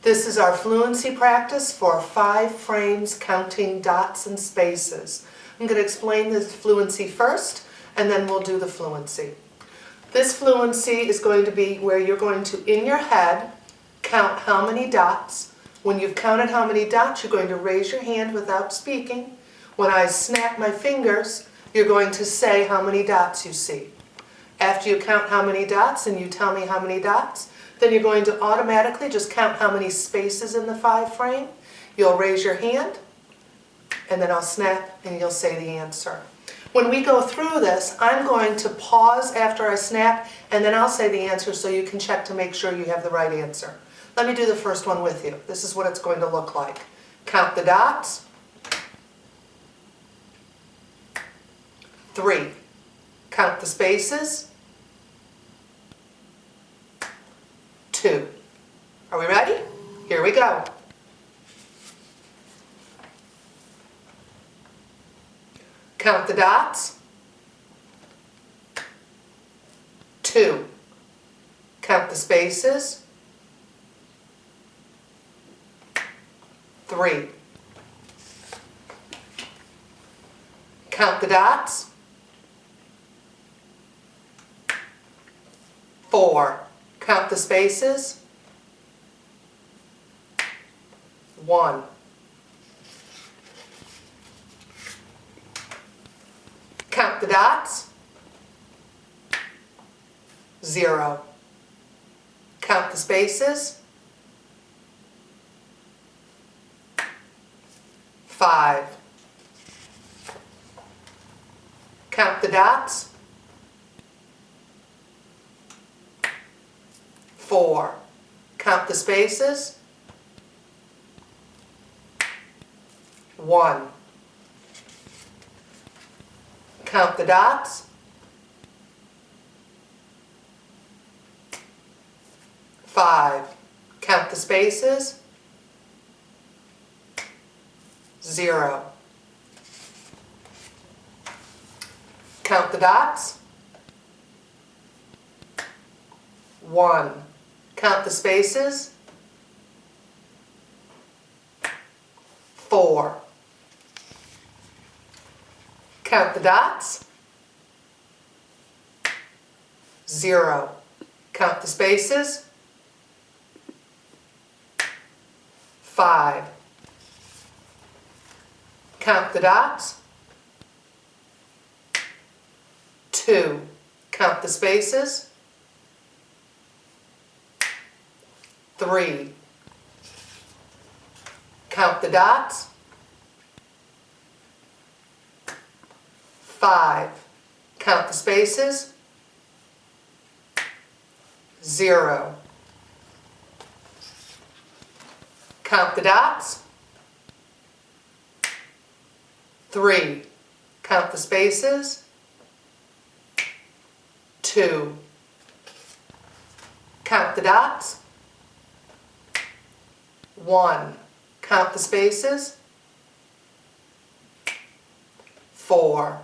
This is our fluency practice for 5 frames counting dots and spaces. I'm going to explain the fluency first, and then we'll do the fluency. This fluency is going to be where you're going to, in your head, count how many dots. When you've counted how many dots, you're going to raise your hand without speaking. When I snap my fingers, you're going to say how many dots you see. After you count how many dots and you tell me how many dots, then you're going to automatically just count how many spaces in the 5 frame. You'll raise your hand, and then I'll snap and you'll say the answer. When we go through this, I'm going to pause after I snap, and then I'll say the answer so you can check to make sure you have the right answer. Let me do the first one with you. This is what it's going to look like. Count the dots. 3. Count the spaces. 2. Are we ready? Here we go. Count the dots. 2. Count the spaces. 3. Count the dots. 4. Count the spaces. 1. Count the dots. 0. Count the spaces. 5. Count the dots. 4. Count the spaces. 1. Count the dots. 5. Count the spaces. 0. Count the dots. 1. Count the spaces. 4. Count the dots. 0. Count the spaces. 5. Count the dots. 2. Count the spaces. 3. Count the dots. 5. Count the spaces. 0. Count the dots. 3. Count the spaces. 2. Count the dots. 1. Count the spaces. 4.